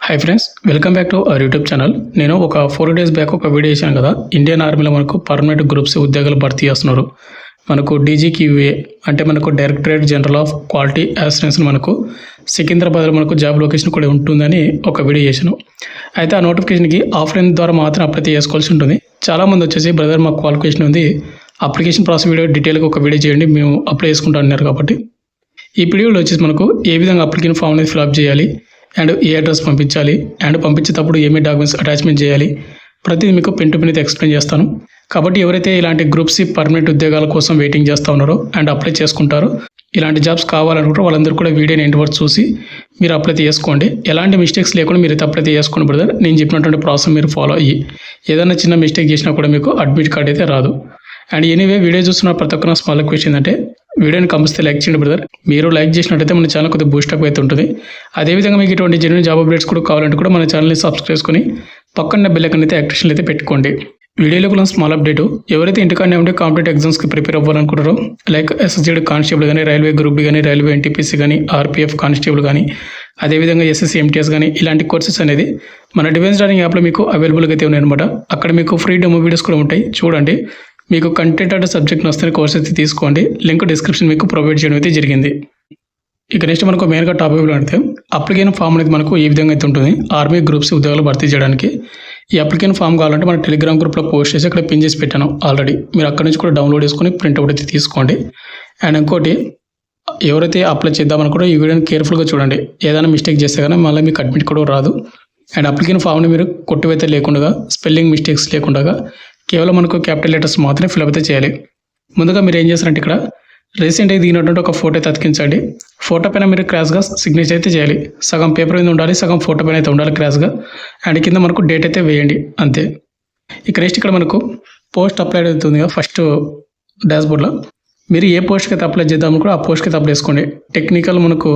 Hi friends, welcome back to our YouTube channel. నేను ఒక 4 days back ఒక video చేశాను కదా. ఇండియన్ ఆర్మీలో మనకు పర్మనెంట్ గ్రూప్స్ ఉద్యోగాలు భర్తీ చేస్తున్నారు. మనకు డీజీక్యూఏ అంటే మనకు directorate general of quality assistance మనకు సికింద్రాబాద్లో మనకు జాబ్ లొకేషన్ కూడా ఉంటుందని ఒక వీడియో చేశాను. అయితే ఆ నోటిఫికేషన్కి ఆఫ్లైన్ ద్వారా మాత్రం అప్లై చేసుకోవాల్సి ఉంటుంది. చాలామంది వచ్చేసి బ్రదర్ మాకు క్వాలిఫికేషన్ ఉంది, అప్లికేషన్ ప్రాసెస్ వీడియో డీటెయిల్గా ఒక వీడియో చేయండి, మేము అప్లై చేసుకుంటాం అన్నారు. కాబట్టి ఈ వీడియోలో వచ్చేసి మనకు ఏ విధంగా అప్లికేషన్ ఫామ్ అనేది ఫిల్అప్ చేయాలి అండ్ ఏ అడ్రస్ పంపించాలి అండ్ పంపించేటప్పుడు ఏమేమి డాక్యుమెంట్స్ అటాచ్మెంట్ చేయాలి ప్రతిదీ మీకు పెన్ టు పెన్ అయితే ఎక్స్ప్లెయిన్ చేస్తాను. కాబట్టి ఎవరైతే ఇలాంటి గ్రూప్స్ పర్మనెంట్ ఉద్యోగాల కోసం వెయిటింగ్ చేస్తూ ఉన్నారో అండ్ అప్లై చేసుకుంటారో, ఇలాంటి జాబ్స్ కావాలనుకుంటారో వాళ్ళందరూ కూడా వీడియోని ఎండ్ వరకు చూసి మీరు అప్లై చేసుకోండి. ఎలాంటి మిస్టేక్స్ లేకుండా మీరు అయితే అప్లై చేసుకోండి బ్రదర్. నేను చెప్పినటువంటి ప్రాసెస్ మీరు ఫాలో అయ్యి ఏదైనా చిన్న మిస్టేక్ చేసినా కూడా మీకు అడ్మిట్ కార్డ్ అయితే రాదు. అండ్ ఎనీవే వీడియో చూస్తున్న ప్రతి ఒక్కరు స్మాల్ రిక్వెస్ట్ ఏంటంటే వీడియోని కంపల్సరీ లైక్ చేయండి బ్రదర్. మీరు లైక్ చేసినట్టయితే మన ఛానల్ కొద్దిగా బూస్టప్ అయితే ఉంటుంది. అదేవిధంగా మీకు ఇటువంటి జెన్యూన్ జాబ్ అప్డేట్స్ కూడా కావాలంటే కూడా మన ఛానల్ని సబ్స్క్రైబ్ చేసుకొని పక్కన బెల్ ఐకాన్ అయితే యాక్టివేషన్ అయితే పెట్టుకోండి. వీడియోలో కూడా స్మాల్ అప్డేట్, ఎవరైతే ఇంటికాడనే ఉంటే కాంపిటేటివ్ ఎగ్జామ్స్కి ప్రిపేర్ అవ్వాలనుకుంటారో లైక్ ఎస్ఎస్జీ కానిస్టేబుల్ కానీ, రైల్వే గ్రూప్ కానీ, రైల్వే ఎన్టీపీసీ కానీ, ఆర్పీఎఫ్ కానిస్టేబుల్ కానీ, అదేవిధంగా ఎస్ఎస్సీ ఎంటీఎస్ కానీ ఇలాంటి కోర్సెస్ అనేది మన డిఫెన్స్ లెర్నింగ్ యాప్లో మీకు అవైలబుల్గా అయితే ఉన్నాయన్నమాట. అక్కడ మీకు ఫ్రీ డెమో వీడియోస్ కూడా ఉంటాయి, చూడండి. మీకు కంటెంట్ అంటే సబ్జెక్ట్ నస్తే కోర్స్ అయితే తీసుకోండి. లింక్ డిస్క్రిప్షన్ మీకు ప్రొవైడ్ చేయడం అయితే జరిగింది. ఇక నెక్స్ట్ మనకు మెయిన్గా టాపిక్లో అంటే అప్లికేషన్ ఫామ్ అనేది మనకు ఏ విధంగా అయితే ఉంటుంది ఆర్మీ గ్రూప్స్ ఉద్యోగాలు భర్తీ చేయడానికి. ఈ అప్లికేషన్ ఫామ్ కావాలంటే మన టెలిగ్రామ్ గ్రూప్లో పోస్ట్ చేసి అక్కడ పిన్ చేసి పెట్టాను ఆల్రెడీ. మీరు అక్కడ నుంచి కూడా డౌన్లోడ్ చేసుకొని ప్రింట్అవుట్ అయితే తీసుకోండి. అండ్ ఇంకోటి, ఎవరైతే అప్లై చేద్దామనుకుంటే ఈ వీడియోని కేర్ఫుల్గా చూడండి. ఏదైనా మిస్టేక్ చేస్తే కానీ మళ్ళీ మీకు అడ్మిట్ కూడా రాదు. అండ్ అప్లికేషన్ ఫామ్ని మీరు కొట్టివైతే లేకుండా, స్పెల్లింగ్ మిస్టేక్స్ లేకుండా కేవలం మనకు క్యాపిటల్ లెటర్స్ మాత్రమే ఫిల్అప్ అయితే చేయాలి. ముందుగా మీరు ఏం చేస్తారంటే ఇక్కడ రీసెంట్గా దిగినటువంటి ఒక ఫోటో అయితే అతికించండి. ఫోటో పైన మీరు క్రాస్గా సిగ్నేచర్ అయితే చేయాలి. సగం పేపర్ మీద ఉండాలి, సగం ఫోటో పైన అయితే ఉండాలి క్రాస్గా. అండ్ కింద మనకు డేట్ అయితే వేయండి, అంతే. ఇక నెక్స్ట్ ఇక్కడ మనకు పోస్ట్ అప్లై అవుతుంది కదా, ఫస్ట్ డాష్బోర్డ్లో మీరు ఏ పోస్ట్కి అయితే అప్లై చేద్దామని కూడా ఆ పోస్ట్కి అయితే అప్లై చేసుకోండి. టెక్నికల్ మనకు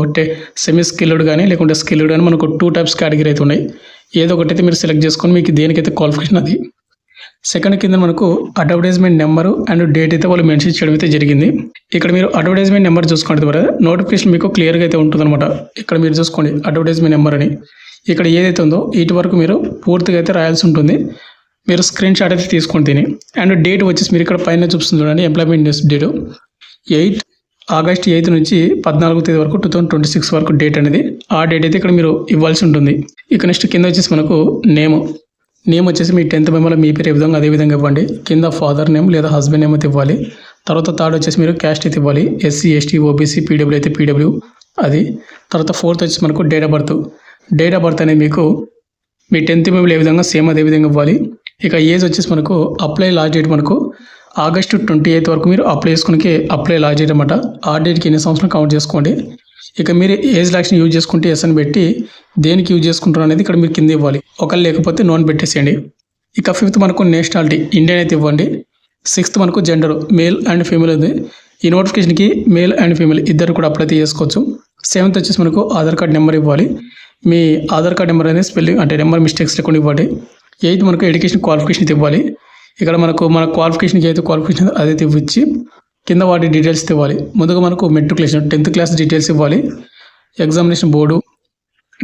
సెమీ స్కిల్డ్ కానీ లేకుంటే స్కిల్డ్ కానీ మనకు 2 types కేటగిరీ అయితే ఉన్నాయి. ఏదో ఒకటి అయితే మీరు సెలెక్ట్ చేసుకొని మీకు దేనికైతే క్వాలిఫికేషన్ అది. సెకండ్ కింద మనకు అడ్వర్టైజ్మెంట్ నెంబరు అండ్ డేట్ అయితే వాళ్ళు మెన్షన్ చేయడం అయితే జరిగింది. ఇక్కడ మీరు అడ్వర్టైజ్మెంట్ నెంబర్ చూసుకోండి ద్వారా నోటిఫికేషన్ మీకు క్లియర్గా అయితే ఉంటుందన్నమాట. ఇక్కడ మీరు చూసుకోండి అడ్వర్టైజ్మెంట్ నెంబర్ అని. ఇక్కడ ఏదైతే ఉందో వీటి వరకు మీరు పూర్తిగా అయితే రాయాల్సి ఉంటుంది. మీరు స్క్రీన్ షాట్ అయితే తీసుకొని తిని. అండ్ డేట్ వచ్చేసి మీరు ఇక్కడ పైన చూపిస్తుంది చూడండి, ఎంప్లాయ్మెంట్ న్యూస్ డేట్ 8 August 8 నుంచి 14వ తేదీ వరకు 2026 వరకు డేట్ అనేది. ఆ డేట్ అయితే ఇక్కడ మీరు ఇవ్వాల్సి ఉంటుంది. ఇక నెక్స్ట్ కింద వచ్చేసి మనకు నేమ్ వచ్చేసి మీ 10th మెమోలో మీ పేరు ఏ విధంగా అదే విధంగా ఇవ్వండి. కింద ఫాదర్ నేమ్ లేదా హస్బెండ్ నేమ్ అయితే ఇవ్వాలి. తర్వాత థర్డ్ వచ్చేసి మీరు క్యాస్ట్ అయితే ఇవ్వాలి. ఎస్సీ, ఎస్టీ, ఓబీసీ, పీడబ్ల్యూ అయితే పీడబ్ల్యూ అది. తర్వాత ఫోర్త్ వచ్చేసి మనకు డేట్ ఆఫ్ బర్త్ అనేది మీకు మీ 10th మెమోలో ఏ విధంగా సేమ్ అదే విధంగా ఇవ్వాలి. ఇక ఏజ్ వచ్చేసి మనకు అప్లై లాస్ట్ డేట్ మనకు August 28 వరకు మీరు అప్లై చేసుకునే అప్లై లాస్ట్ డేట్ అనమాట. ఆ డేట్కి ఎన్ని సంవత్సరాలు కౌంట్ చేసుకోండి. ఇక మీరు ఏజ్ రిలాక్షన్ యూజ్ చేసుకుంటే ఎస్ అని పెట్టి దేనికి యూజ్ చేసుకుంటారు అనేది ఇక్కడ మీరు కింద ఇవ్వాలి. ఒకవేళ లేకపోతే నోన్ పెట్టేసేయండి. ఇక 5th మనకు నేషనాలిటీ ఇండియన్ అయితే ఇవ్వండి. 6th మనకు జెండర్ మేల్ అండ్ ఫీమేల్ ఉంది. ఈ నోటిఫికేషన్కి మేల్ అండ్ ఫీమేల్ ఇద్దరు కూడా అప్లై చేసుకోవచ్చు. 7th వచ్చేసి మనకు ఆధార్ కార్డ్ నెంబర్ ఇవ్వాలి. మీ ఆధార్ కార్డ్ నెంబర్ అనేది స్పెల్లింగ్ అంటే నెంబర్ మిస్టేక్స్ లేకుండా ఇవ్వండి. 8th మనకు ఎడ్యుకేషన్ క్వాలిఫికేషన్ అయితే ఇవ్వాలి. ఇక్కడ మన క్వాలిఫికేషన్కి అయితే క్వాలిఫికేషన్ అదైతే ఇవ్వచ్చు. కింద వాటి డీటెయిల్స్ ఇవ్వాలి. ముందుగా మనకు మెట్రికులేషన్ 10th క్లాస్ డీటెయిల్స్ ఇవ్వాలి. ఎగ్జామినేషన్ బోర్డు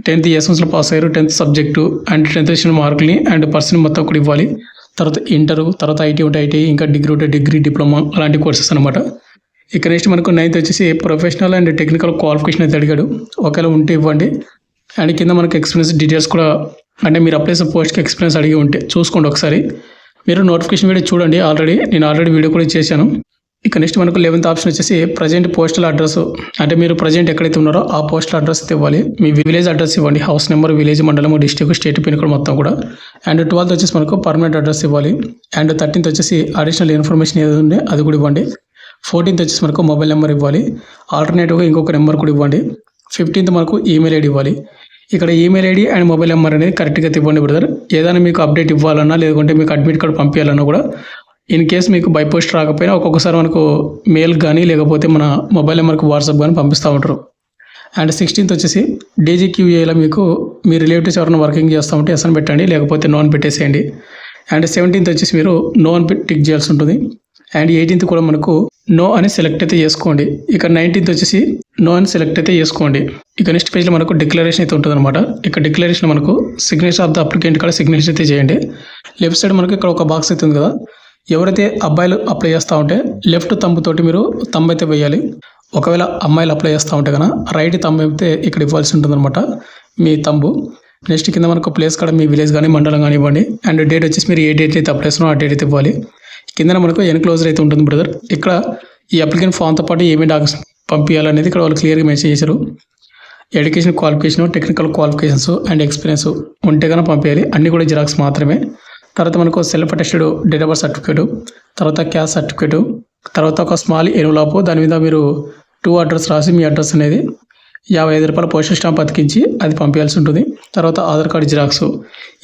10th ఎస్ఎంస్లో పాస్ అయ్యారు, 10th సబ్జెక్టు అండ్ 10th వచ్చిన మార్కులని అండ్ పర్సన్ మొత్తం కూడా ఇవ్వాలి. తర్వాత ఇంటర్, తర్వాత ఐటీ ఉంటే ఐటీ, ఇంకా డిగ్రీ ఉంటే డిగ్రీ, డిప్లొమా అలాంటి కోర్సెస్ అనమాట. ఇక నెక్స్ట్ మనకు 9th వచ్చేసి ప్రొఫెషనల్ అండ్ టెక్నికల్ క్వాలిఫికేషన్ అయితే అడిగాడు. ఒకవేళ ఉంటే ఇవ్వండి. అండ్ కింద మనకు ఎక్స్పీరియన్స్ డీటెయిల్స్ కూడా, అంటే మీరు అప్లై చేసిన పోస్ట్కి ఎక్స్పీరియన్స్ అడిగి ఉంటే చూసుకోండి ఒకసారి. మీరు నోటిఫికేషన్ వీడియో చూడండి, నేను ఆల్రెడీ వీడియో కూడా చేశాను. ఇక నెక్స్ట్ మనకు 11th ఆప్షన్ వచ్చేసి ప్రజెంట్ పోస్టల్ అడ్రస్, అంటే మీరు ప్రజెంట్ ఎక్కడైతే ఉన్నారో ఆ పోస్టల్ అడ్రస్ ఇవ్వాలి. మీ విలేజ్ అడ్రస్ ఇవ్వండి, హౌస్ నెంబర్, విలేజ్, మండలం, డిస్ట్రిక్ట్, స్టేట్ పిన్ కోడ్ మొత్తం కూడా. అండ్ 12th వచ్చేసి మనకు పర్మనెంట్ అడ్రస్ ఇవ్వాలి. అండ్ 13th వచ్చేసి అడిషనల్ ఇన్ఫర్మేషన్ ఏది ఉంటే అది కూడా ఇవ్వండి. 14th వచ్చేసి మనకు మొబైల్ నెంబర్ ఇవ్వాలి. ఆల్టర్నేటివ్గా ఇంకొక నెంబర్ కూడా ఇవ్వండి. 15th మనకు ఈమెయిల్ ఐడి ఇవ్వాలి. ఇక్కడ email ID and mobile number అనేది కరెక్ట్గా ఇవ్వండి బ్రదర్. ఏదైనా మీకు అప్డేట్ ఇవ్వాలన్నా లేకుంటే మీకు అడ్మిట్ కార్డ్ పంపించాలన్నా కూడా ఇన్ కేస్ మీకు బై పోస్ట్ రాకపోయినా ఒక్కొక్కసారి మనకు మెయిల్ కానీ లేకపోతే మన మొబైల్ నెంబర్కి వాట్సాప్ కానీ పంపిస్తూ ఉంటారు. అండ్ 16th వచ్చేసి డీజీక్యూఏలో మీకు మీ రిలేటివ్స్ ఎవరైనా వర్కింగ్ చేస్తూ ఉంటే ఎస్ అని పెట్టండి, లేకపోతే నోన్ పెట్టేసేయండి. అండ్ 17th వచ్చేసి మీరు నోన్ టిక్ చేయాల్సి ఉంటుంది. అండ్ 18th కూడా మనకు నో అని సెలెక్ట్ అయితే చేసుకోండి. ఇక 19th వచ్చేసి నో అని సెలెక్ట్ అయితే చేసుకోండి. ఇక నెక్స్ట్ పేజ్లో మనకు డిక్లరేషన్ అయితే ఉంటుంది అనమాట. ఇక్కడ డిక్లరేషన్ మనకు సిగ్నేచర్ ఆఫ్ ద అప్లికెంట్ కూడా సిగ్నేచర్ అయితే చేయండి. లెఫ్ట్ సైడ్ మనకు ఇక్కడ ఒక బాక్స్ అయితే ఉంది కదా, ఎవరైతే అబ్బాయిలు అప్లై చేస్తూ ఉంటే లెఫ్ట్ తంబు తోటి మీరు తంబు అయితే వేయాలి. ఒకవేళ అమ్మాయిలు అప్లై చేస్తూ ఉంటే కనుక రైట్ తంబు అయితే ఇక్కడ ఇవ్వాల్సి ఉంటుందన్నమాట మీ తంబు. నెక్స్ట్ కింద మనకు ప్లేస్ కూడా మీ విలేజ్ కానీ మండలం కానీ ఇవ్వండి. అండ్ డేట్ వచ్చేసి మీరు ఏ డేట్ అయితే అప్లై చేస్తున్నారో ఆ డేట్ అయితే ఇవ్వాలి. కింద మనకు ఎన్క్లోజర్ అయితే ఉంటుంది బ్రదర్. ఇక్కడ ఈ అప్లికెంట్ ఫామ్తో పాటు ఏమేమి డాక్యుమెంట్స్ పంపించాలనేది ఇక్కడ వాళ్ళు క్లియర్గా మెన్షన్ చేశారు. Education qualification, technical qualifications and experience ఉంటే కనుక పంపించాలి. అన్నీ కూడా జిరాక్స్ మాత్రమే. తర్వాత మనకు self attested date of birth certificate, తర్వాత క్యాస్ట్ సర్టిఫికేటు, తర్వాత ఒక స్మాల్ ఎన్వలప్, దాని మీద మీరు 2 అడ్రస్ రాసి మీ అడ్రస్ అనేది 55 రూపాయల పోస్టల్ స్టాంప్ అతికించి అది పంపించాల్సి ఉంటుంది. తర్వాత ఆధార్ కార్డు జిరాక్స్,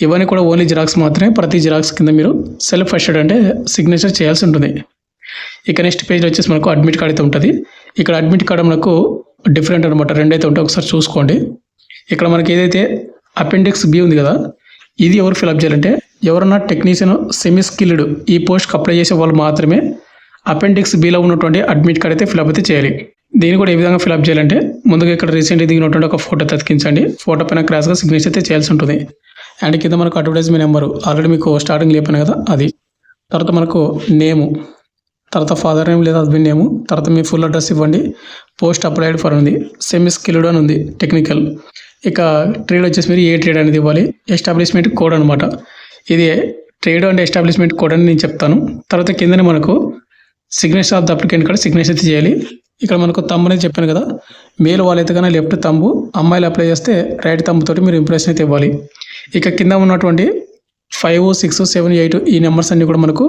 ఇవన్నీ కూడా ఓన్లీ జిరాక్స్ మాత్రమే. ప్రతి జిరాక్స్ కింద మీరు సెల్ఫ్ అటెస్టెడ్ అంటే సిగ్నేచర్ చేయాల్సి ఉంటుంది. ఇక నెక్స్ట్ పేజ్లో వచ్చేసి మనకు అడ్మిట్ కార్డ్ అయితే ఉంటుంది. ఇక్కడ అడ్మిట్ కార్డు మనకు డిఫరెంట్ అనమాట, 2 అయితే ఉంటాయి, ఒకసారి చూసుకోండి. ఇక్కడ మనకి ఏదైతే అపెండిక్స్ బి ఉంది కదా, ఇది ఎవరు ఫిలప్ చేయాలంటే ఎవరన్నా టెక్నీషియన్ సెమీ స్కిల్డ్ ఈ పోస్ట్కి అప్లై చేసే వాళ్ళు మాత్రమే అపెండిక్స్ బిలో ఉన్నటువంటి అడ్మిట్ కార్డ్ అయితే ఫిలప్ అయితే చేయాలి. దీన్ని కూడా ఏ విధంగా ఫిలప్ చేయాలంటే ముందుగా ఇక్కడ రీసెంట్గా దిగినటువంటి ఒక ఫోటో తతికించండి. ఫోటో పైన క్రాస్గా సిగ్నేచర్ అయితే చేయాల్సి ఉంటుంది. అండ్ కింద మనకు అడ్వర్టైజ్మెంట్ నెంబరు ఆల్రెడీ మీకు స్టార్టింగ్ లేపాను కదా అది. తర్వాత మనకు నేము, తర్వాత ఫాదర్ నేమ్ లేదా హస్బెండ్ నేము, తర్వాత మీ ఫుల్ అడ్రస్ ఇవ్వండి. పోస్ట్ అప్లైడ్ ఫర్ ఉంది, సెమీ స్కిల్డ్ అని ఉంది, టెక్నికల్. ఇక ట్రేడ్ వచ్చేసి మీరు ఏ ట్రేడ్ అనేది ఇవ్వాలి. ఎస్టాబ్లిష్మెంట్ కోడ్ అనమాట. ఇది ట్రేడ్ అండ్ ఎస్టాబ్లిష్మెంట్ కోడ్ అని నేను చెప్తాను. తర్వాత కిందనే మనకు సిగ్నేచర్ ఆఫ్ ద అప్లికెంట్ కూడా సిగ్నేచర్ అయితే చేయాలి. ఇక్కడ మనకు తంబు అనేది చెప్పాను కదా, మేల్ వాళ్ళైతే కానీ లెఫ్ట్ తంబు, అమ్మాయిలు అప్లై చేస్తే రైట్ తంబుతోటి మీరు ఇంప్రెషన్ అయితే ఇవ్వాలి. ఇక కింద ఉన్నటువంటి 5, 6, 7, 8 ఈ నెంబర్స్ అన్నీ కూడా మనకు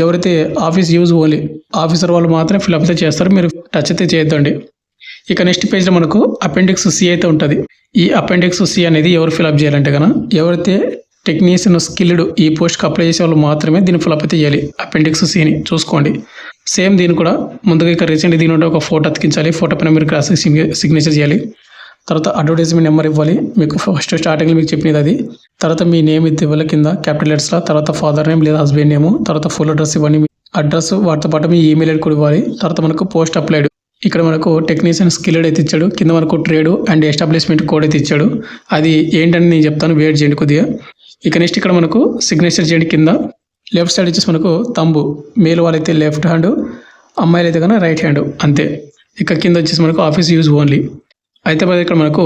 ఎవరైతే ఆఫీస్ యూజ్ ఓన్లీ ఆఫీసర్ వాళ్ళు మాత్రమే ఫిల్అప్ అయితే చేస్తారు, మీరు టచ్ అయితే చేయొద్దండి. ఇక నెక్స్ట్ పేజ్లో మనకు అపెండిక్స్ సి అయితే ఉంటుంది. ఈ అపెండిక్స్ సి అనేది ఎవరు ఫిల్అప్ చేయాలంటే కనుక ఎవరైతే టెక్నీషియన్ స్కిల్డ్ ఈ పోస్ట్కి అప్లై చేసే వాళ్ళు మాత్రమే దీన్ని ఫిల్అప్ అయితే చేయాలి. అపెండిక్స్ సిని చూసుకోండి. సేమ్ దీన్ని కూడా ముందుగా ఇక్కడ రీసెంట్ దీని ఉంటే ఒక ఫోటో అతికించాలి. ఫోటో పైన మీరు క్రాస్ సిగ్నేచర్ చేయాలి. తర్వాత అడ్వర్టైజ్మెంట్ నెంబర్ ఇవ్వాలి. మీకు ఫస్ట్ స్టార్టింగ్లో మీకు చెప్పినది అది. తర్వాత మీ నేమ్ ఇది ఇవ్వాలి కింద క్యాపిటల్ లెటర్స్లో. తర్వాత ఫాదర్ నేమ్ లేదా హస్బెండ్ నేము, తర్వాత ఫుల్ అడ్రస్ ఇవ్వండి. అడ్రస్ వాటితో పాటు మీ ఈమెయిల్ ఐడి కూడా ఇవ్వాలి. తర్వాత మనకు పోస్ట్ అప్లైడ్, ఇక్కడ మనకు టెక్నీషియన్ స్కిల్డ్ అయితే ఇచ్చాడు. కింద మనకు ట్రేడ్ అండ్ ఎస్టాబ్లిష్మెంట్ కోడ్ అయితే ఇచ్చాడు. అది ఏంటని నేను చెప్తాను, వెయిట్ చేయండి కొద్దిగా. ఇక నెక్స్ట్ ఇక్కడ మనకు సిగ్నేచర్ చేయండి. కింద లెఫ్ట్ సైడ్ వచ్చేసి మనకు తంబు, మేల్ వాళ్ళైతే లెఫ్ట్ హ్యాండ్, అమ్మాయిలు అయితే కన్నా రైట్ హ్యాండ్ అంతే. ఇక కింద వచ్చేసి మనకు ఆఫీస్ యూజ్ ఓన్లీ. అయితే ఇక్కడ మనకు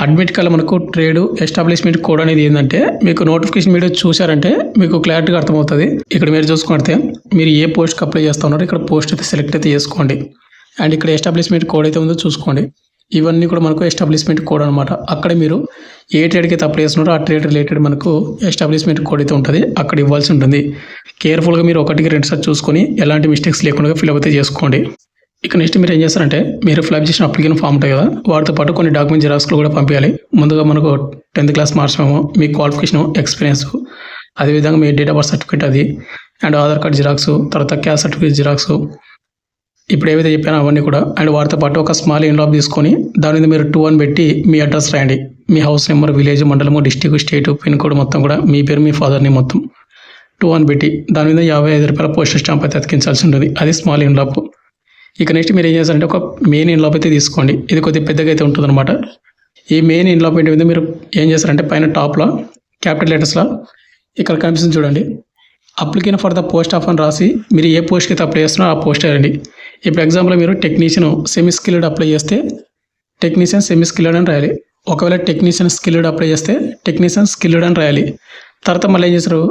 అడ్మిట్ కల్లా మనకు ట్రేడ్ ఎస్టాబ్లిష్మెంట్ కోడ్ అనేది ఏంటంటే మీకు నోటిఫికేషన్ వీడియో చూసారంటే మీకు క్లారిటీగా అర్థమవుతుంది. ఇక్కడ మీరు చూసుకుంటే మీరు ఏ పోస్ట్కి అప్లై చేస్తూ ఉన్నారో ఇక్కడ పోస్ట్ అయితే సెలెక్ట్ అయితే చేసుకోండి. అండ్ ఇక్కడ ఎస్టాబ్లిష్మెంట్ కోడ్ అయితే ఉందో చూసుకోండి. ఇవన్నీ కూడా మనకు ఎస్టాబ్లిష్మెంట్ కోడ్ అనమాట. అక్కడ మీరు ఏ ట్రేడ్కి అయితే అప్లై చేస్తున్నారో ఆ ట్రేడ్ రిలేటెడ్ మనకు ఎస్టాబ్లిష్మెంట్ కోడ్ అయితే ఉంటుంది, అక్కడ ఇవ్వాల్సి ఉంటుంది. కేర్ఫుల్గా మీరు 1-2 సార్లు చూసుకొని ఎలాంటి మిస్టేక్స్ లేకుండా ఫిల్అప్ అయితే చేసుకోండి. ఇక నెక్స్ట్ మీరు ఏం చేస్తారంటే మీరు ఫిల్అప్ చేసిన అప్లికేషన్ ఫామ్ ఉంటాయి కదా, వాటితో పాటు కొన్ని డాక్యుమెంట్ జిరాక్స్లు కూడా పంపించాలి. ముందుగా మనకు 10th క్లాస్ మార్క్స్ మేము, మీ క్వాలిఫికేషన్, ఎక్స్పీరియన్స్, అదేవిధంగా మీ డేట్ ఆఫ్ బర్త్ సర్టిఫికేట్ అది, అండ్ ఆధార్ కార్డ్ జిరాక్స్, తర్వాత క్యాస్ట్ సర్టిఫికేట్ జిరాక్స్, ఇప్పుడు ఏవైతే చెప్పానో అవన్నీ కూడా. అండ్ వాటితో పాటు ఒక స్మాల్ ఎన్వలప్ తీసుకొని దాని మీద మీరు 2 అని పెట్టి మీ అడ్రస్ రాయండి. మీ హౌస్ నెంబర్, విలేజ్, మండలము, డిస్ట్రిక్ట్, స్టేట్, పిన్ కోడ్ మొత్తం కూడా మీ పేరు, మీ ఫాదర్ నేమ్ మొత్తం 2 అని పెట్టి దాని మీద 55 రూపాయల పోస్టల్ స్టాంప్ అయితే అతికించాల్సి ఉంటుంది. అది స్మాల్ ఎన్వలప్. ఇక నెక్స్ట్ మీరు ఏం చేస్తారంటే ఒక మెయిన్ ఎన్వలప్ అయితే తీసుకోండి. ఇది కొద్దిగా పెద్దగా అయితే ఉంటుంది అనమాట. ఈ మెయిన్ ఎన్వలప్ మీద మీరు ఏం చేస్తారంటే పైన టాప్లో క్యాపిటల్ లెటర్స్లో ఇక్కడ కనిపిస్తుంది చూడండి, application for the post of అని రాసి మీరు ఏ పోస్ట్కి అయితే అప్లై చేస్తున్నారో ఆ పోస్ట్ వేయండి. ఇప్పుడు ఎగ్జాంపుల్ మీరు టెక్నీషియన్ సెమీ స్కిల్డ్ అప్లై చేస్తే టెక్నీషియన్ సెమీ స్కిల్డ్ అని రాయాలి. ఒకవేళ టెక్నీషియన్ స్కిల్డ్ అప్లై చేస్తే టెక్నీషియన్ స్కిల్డ్ అని రాయాలి. తర్వాత మళ్ళీ ఏం చేస్తారు,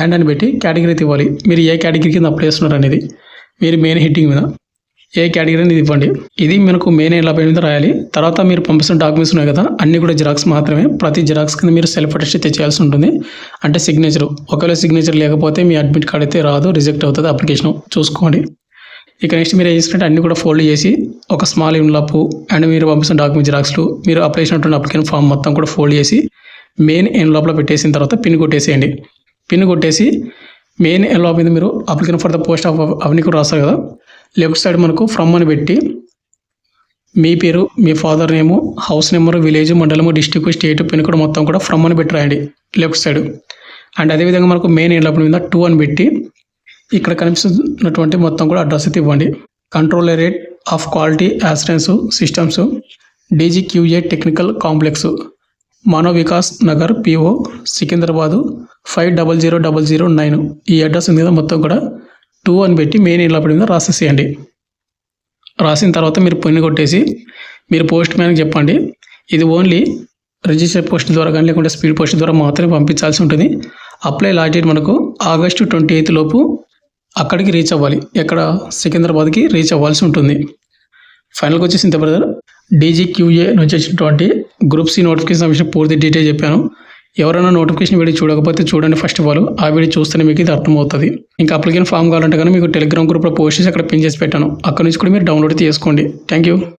అండ్ అని పెట్టి కేటగిరీ ఇవ్వాలి. మీరు ఏ కేటగిరీ కింద అప్లై చేస్తున్నారు అనేది మీరు మెయిన్ హెడ్డింగ్ మీద ఏ కేటగిరీ అనేది ఇవ్వండి. ఇది మనకు మెయిన్ ఎన్వలప్ మీద రాయాలి. తర్వాత మీరు పంపిస్తున్న డాక్యుమెంట్స్ ఉన్నాయి కదా, అన్నీ కూడా జిరాక్స్ మాత్రమే. ప్రతి జిరాక్స్ కింద మీరు సెల్ఫ్ అటెస్ట్ అయితే చేయాల్సి ఉంటుంది, అంటే సిగ్నేచర్. ఒకవేళ సిగ్నేచర్ లేకపోతే మీ అడ్మిట్ కార్డ్ అయితే రాదు, రిజెక్ట్ అవుతుంది అప్లికేషన్, చూసుకోండి. ఇక నెక్స్ట్ మీరు ఏం చేసినట్టు అన్నీ కూడా ఫోల్డ్ చేసి ఒక స్మాల్ ఎన్వలప్ అండ్ మీరు పంపిస్తున్న డాక్యుమెంట్ జిరాక్స్లు, మీరు అప్లై చేసినటువంటి అప్లికేషన్ ఫామ్ మొత్తం కూడా ఫోల్డ్ చేసి మెయిన్ ఎన్వలప్లో పెట్టేసిన తర్వాత పిన్ కొట్టేసేయండి. పిన్ కొట్టేసి మెయిన్ ఎన్వలప్ మీద మీరు application for the post of అవన్నీ కూడా రాస్తారు కదా, లెఫ్ట్ సైడ్ మనకు ఫ్రమ్ అని పెట్టి మీ పేరు, మీ father name, house number, village, మండలము, డిస్ట్రిక్ట్, స్టేట్, పిన్ కోడ్ మొత్తం కూడా ఫ్రమ్ అని పెట్టి రాయండి లెఫ్ట్ సైడ్. అండ్ అదేవిధంగా మనకు మెయిన్ ఎన్వలప్ మీద 2 అని పెట్టి ఇక్కడ కనిపిస్తున్నటువంటి మొత్తం కూడా అడ్రస్ అయితే ఇవ్వండి. Controllerate of quality assistance systems, DGQA technical complex, Manav Vikas Nagar, PO, Secunderabad 500009. ఈ అడ్రస్ ఉంది కదా, మొత్తం కూడా 2 అని పెట్టి మెయిన్ ఇలా పడిందో రాసేసేయండి. రాసిన తర్వాత మీరు పిన్ కొట్టేసి మీరు పోస్ట్ మ్యాన్కి చెప్పండి. ఇది ఓన్లీ రిజిస్టర్ పోస్ట్ ద్వారా కానీ లేకుంటే స్పీడ్ పోస్ట్ ద్వారా మాత్రమే పంపించాల్సి ఉంటుంది. అప్లై లాస్ట్ డేట్ మనకు ఆగస్టు 28 లోపు అక్కడికి రీచ్ అవ్వాలి. ఎక్కడ? సికింద్రాబాద్కి రీచ్ అవ్వాల్సి ఉంటుంది. ఫైనల్గా వచ్చేసి ఇంత బ్రదర్, డీజీక్యూఏ నుంచి వచ్చినటువంటి గ్రూప్ సి నోటిఫికేషన్ విషయం పూర్తి డీటెయిల్ చెప్పాను. ఎవరైనా నోటిఫికేషన్ వీడియో చూడకపోతే చూడండి. ఫస్ట్ ఆఫ్ ఆల్ ఆ వీడియో చూస్తేనే మీకు ఇది అర్థమవుతుంది. ఇంకా అప్లికేషన్ ఫామ్ కావాలంటే కానీ మీకు టెలిగ్రామ్ గ్రూప్లో పోస్ట్ చేసి అక్కడ పిన్ చేసి పెట్టాను. అక్కడ నుంచి కూడా మీరు డౌన్లోడ్ చేసుకోండి. Thank you.